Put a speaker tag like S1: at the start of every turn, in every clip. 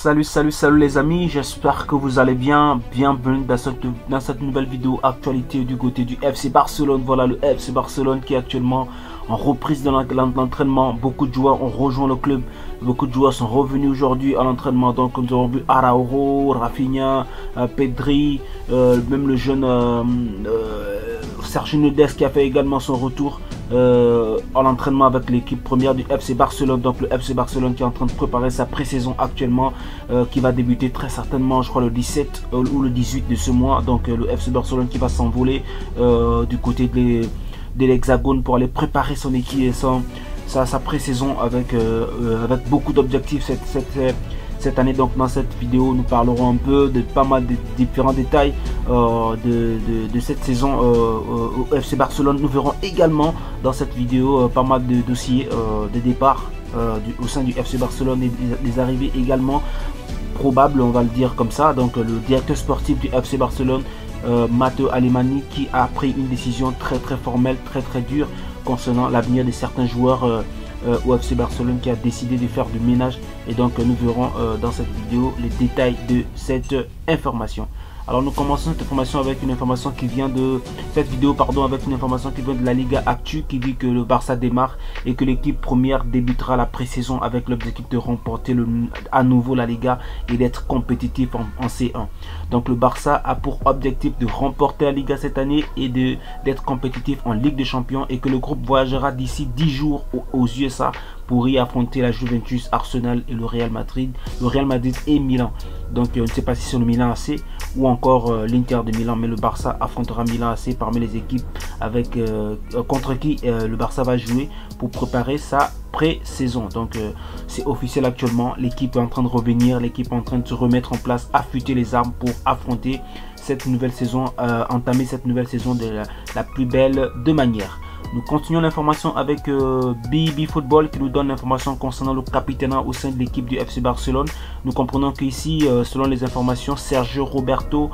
S1: Salut les amis, j'espère que vous allez bien. Bienvenue dans cette nouvelle vidéo actualité du côté du FC Barcelone. Voilà le FC Barcelone qui est actuellement en reprise de l'entraînement. Beaucoup de joueurs ont rejoint le club, beaucoup de joueurs sont revenus aujourd'hui à l'entraînement. Donc nous avons vu Araujo, Rafinha, Pedri, même le jeune Sergio Ndes qui a fait également son retour en entraînement avec l'équipe première du FC Barcelone. Donc le FC Barcelone qui est en train de préparer sa pré-saison actuellement, qui va débuter très certainement, je crois, le 17 ou le 18 de ce mois. Donc le FC Barcelone qui va s'envoler du côté de l'Hexagone pour aller préparer son équipe et sa pré-saison avec beaucoup d'objectifs cette année. Donc dans cette vidéo nous parlerons un peu de pas mal de différents détails de cette saison au FC Barcelone. Nous verrons également dans cette vidéo pas mal de dossiers de départ au sein du FC Barcelone et des arrivées également probables, on va le dire comme ça. Donc le directeur sportif du FC Barcelone, Matteo Alemaní, qui a pris une décision très formelle, très dure concernant l'avenir de certains joueurs au FC Barcelone, qui a décidé de faire du ménage. Et donc nous verrons dans cette vidéo les détails de cette information. Alors nous commençons cette information avec une information qui vient de avec une information qui vient de la Liga Actu, qui dit que le Barça démarre et que l'équipe première débutera la pré-saison avec l'objectif de remporter à nouveau la Liga et d'être compétitif en C1. Donc le Barça a pour objectif de remporter la Liga cette année et d'être compétitif en Ligue des Champions, et que le groupe voyagera d'ici 10 jours aux USA pour y affronter la Juventus, Arsenal et le Real Madrid et Milan. Donc on ne sait pas si c'est le Milan AC ou encore l'Inter de Milan, mais le Barça affrontera Milan AC parmi les équipes contre qui le Barça va jouer pour préparer sa pré-saison. Donc c'est officiel actuellement, l'équipe est en train de revenir, l'équipe est en train de se remettre en place, affûter les armes pour affronter cette nouvelle saison, entamer cette nouvelle saison de la plus belle de manière. Nous continuons l'information avec BB Football qui nous donne l'information concernant le capitana au sein de l'équipe du FC Barcelone. Nous comprenons qu'ici, selon les informations, Sergio Roberto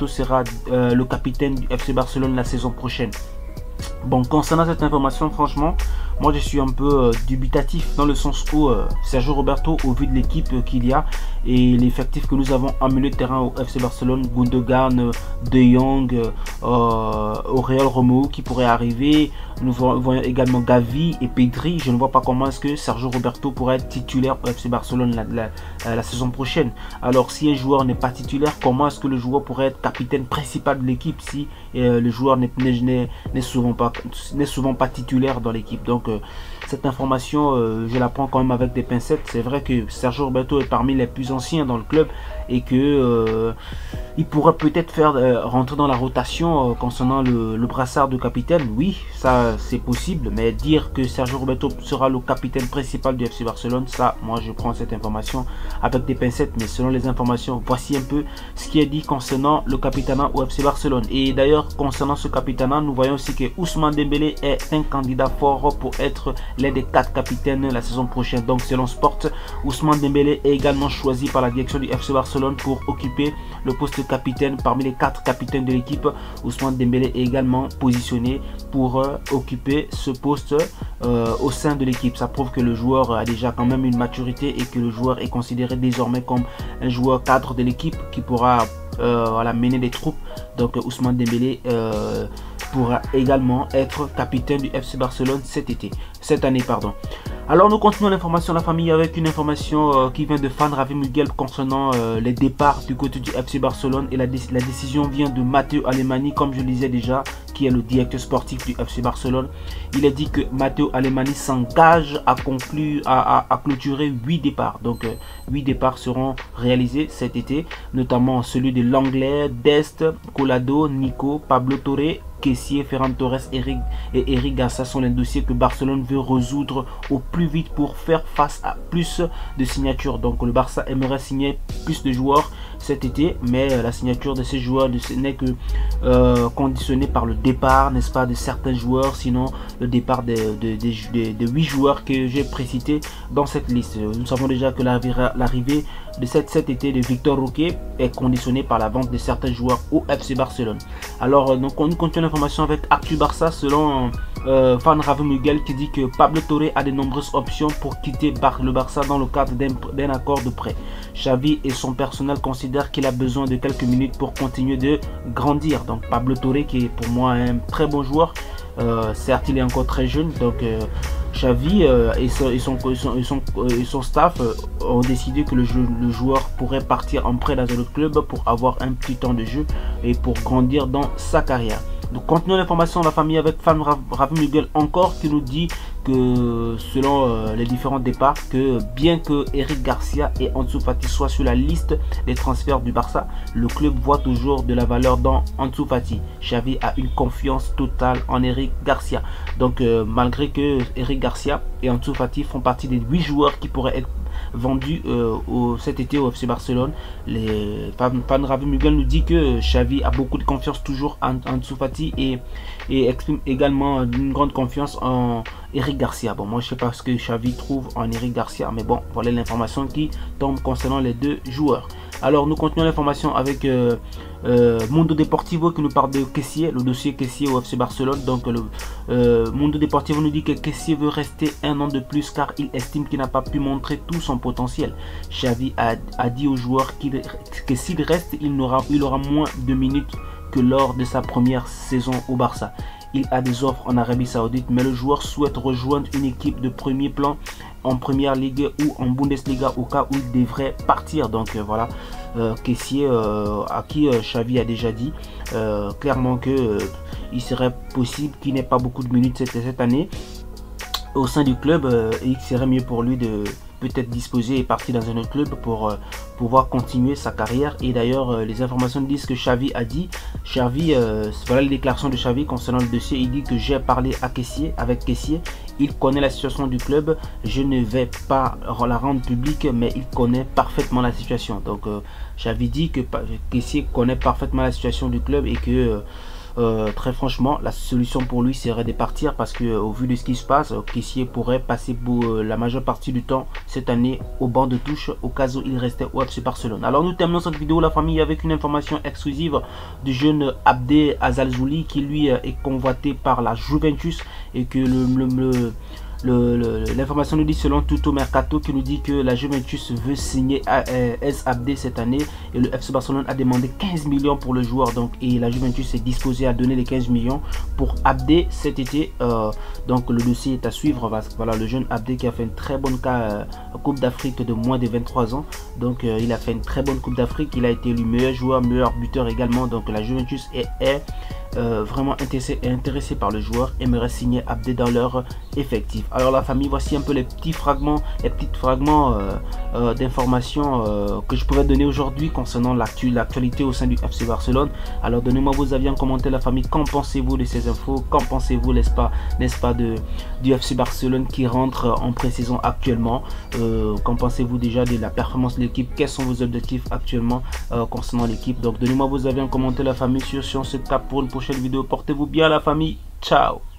S1: sera le capitaine du FC Barcelone la saison prochaine. Bon, concernant cette information, franchement, moi je suis un peu dubitatif, dans le sens où Sergio Roberto, au vu de l'équipe qu'il y a et l'effectif que nous avons en milieu de terrain au FC Barcelone, Gundogan, De Jong, Oriol Romeu qui pourrait arriver, nous voyons également Gavi et Pedri. Je ne vois pas comment est-ce que Sergio Roberto pourrait être titulaire au FC Barcelone la saison prochaine. Alors si un joueur n'est pas titulaire, comment est-ce que le joueur pourrait être capitaine principal de l'équipe si le joueur n'est souvent pas titulaire dans l'équipe? Donc cette information, je la prends quand même avec des pincettes. C'est vrai que Sergio Roberto est parmi les plus anciens dans le club et que il pourrait peut-être faire rentrer dans la rotation concernant le brassard de capitaine. Oui, ça c'est possible, mais dire que Sergio Roberto sera le capitaine principal du FC Barcelone, ça, moi je prends cette information avec des pincettes. Mais selon les informations, voici un peu ce qui est dit concernant le capitana au FC Barcelone. Et d'ailleurs, concernant ce capitana, nous voyons aussi que Ousmane Dembélé est un candidat fort pour être l'un des 4 capitaines la saison prochaine. Donc selon Sport, Ousmane Dembélé est également choisi par la direction du FC Barcelone pour occuper le poste de capitaine. Parmi les 4 capitaines de l'équipe, Ousmane Dembélé est également positionné pour occuper ce poste au sein de l'équipe. Ça prouve que le joueur a déjà quand même une maturité et que le joueur est considéré désormais comme un joueur cadre de l'équipe qui pourra mener des troupes. Donc Ousmane Dembélé pourra également être capitaine du FC Barcelone cette année. Alors nous continuons l'information la famille avec une information qui vient de Fan Ravi Miguel concernant les départs du côté du FC Barcelone, et la décision vient de Matteo Alemaní, comme je le disais déjà, qui est le directeur sportif du FC Barcelone. Il a dit que Matteo Alemaní s'engage à clôturer 8 départs. Donc 8 départs seront réalisés cet été, notamment celui de Lenglet, Dest, Collado, Nico, Pablo Torre, Kessié, Ferran Torres et Eric Garcia sont les dossiers que Barcelone veut résoudre au plus vite pour faire face à plus de signatures. Donc le Barça aimerait signer plus de joueurs cet été, mais la signature de ces joueurs n'est que conditionnée par le départ, n'est-ce pas, de certains joueurs, sinon le départ de 8 joueurs que j'ai précités dans cette liste. Nous savons déjà que l'arrivée de cet été de Victor Roque est conditionnée par la vente de certains joueurs au FC Barcelone. Alors donc on continue l'information avec Actu Barça. Selon Van Ravemugel qui dit que Pablo Torre a de nombreuses options pour quitter le Barça dans le cadre d'un accord de prêt. Xavi et son personnel considèrent qu'il a besoin de quelques minutes pour continuer de grandir. Donc Pablo Torre qui est pour moi un très bon joueur. Certes il est encore très jeune, donc Xavi et son staff ont décidé que le joueur pourrait partir en prêt dans un autre club pour avoir un petit temps de jeu et pour grandir dans sa carrière. Donc continuons l'information de la famille avec Van Ravemugel encore qui nous dit que selon les différents départs, que bien que Eric Garcia et Ansu Fati soient sur la liste des transferts du Barça, le club voit toujours de la valeur dans Ansu Fati. Xavi a une confiance totale en Eric Garcia. Donc malgré que Eric Garcia et Ansu Fati font partie des 8 joueurs qui pourraient être vendus cet été au FC Barcelone, Van Ravemugel nous dit que Xavi a beaucoup de confiance toujours en Ansu Fati et exprime également une grande confiance en Eric Garcia. Bon, moi je sais pas ce que Xavi trouve en Eric Garcia, mais bon, voilà l'information qui tombe concernant les deux joueurs. Alors nous continuons l'information avec Mundo Deportivo qui nous parle de Kessié, le dossier Kessié au FC Barcelone. Donc le Mundo Deportivo nous dit que Kessié veut rester un an de plus car il estime qu'il n'a pas pu montrer tout son potentiel. Xavi a dit aux joueurs que s'il reste, il aura moins de minutes que lors de sa première saison au Barça. Il a des offres en Arabie Saoudite, mais le joueur souhaite rejoindre une équipe de premier plan en Première Ligue ou en Bundesliga au cas où il devrait partir. Donc voilà, Kessié à qui Xavi a déjà dit clairement que il serait possible qu'il n'ait pas beaucoup de minutes cette année au sein du club et il serait mieux pour lui de peut-être disposer et partir dans un autre club pour pouvoir continuer sa carrière. Et d'ailleurs les informations disent que Xavi a dit, voilà les déclarations de Xavi concernant le dossier. Il dit que j'ai parlé avec Kessié, il connaît la situation du club, je ne vais pas la rendre publique, mais il connaît parfaitement la situation. Donc Xavi dit que Kessié connaît parfaitement la situation du club et que très franchement la solution pour lui serait de partir parce que au vu de ce qui se passe, Kessié pourrait passer la majeure partie du temps cette année au banc de touche au cas où il restait au FC Barcelone. Alors nous terminons cette vidéo la famille avec une information exclusive du jeune Abde Azalzouli qui lui est convoité par la Juventus et que l'information nous dit selon Tutto Mercato qui nous dit que la Juventus veut signer Es Abde cette année et le FC Barcelone a demandé 15 millions pour le joueur, donc et la Juventus est disposée à donner les 15 millions pour Abde cet été. Donc le dossier est à suivre. Voilà le jeune Abde qui a fait une très bonne Coupe d'Afrique de moins de 23 ans. Donc il a fait une très bonne Coupe d'Afrique, il a été élu meilleur joueur, meilleur buteur également. Donc la Juventus est vraiment intéressé par le joueur, aimerait signer Abde dans leur effectif. Alors la famille, voici un peu les petits fragments d'informations que je pouvais donner aujourd'hui concernant l'actualité au sein du FC Barcelone. Alors donnez-moi vos avis en commentaire la famille, qu'en pensez-vous de ces infos, qu'en pensez-vous n'est-ce pas du FC Barcelone qui rentre en pré-saison actuellement, qu'en pensez-vous déjà de la performance de l'équipe, quels sont vos objectifs actuellement concernant l'équipe. Donc donnez-moi vos avis en commentaire la famille, si on se tape pour une prochaine vidéo. Portez-vous bien la famille, ciao.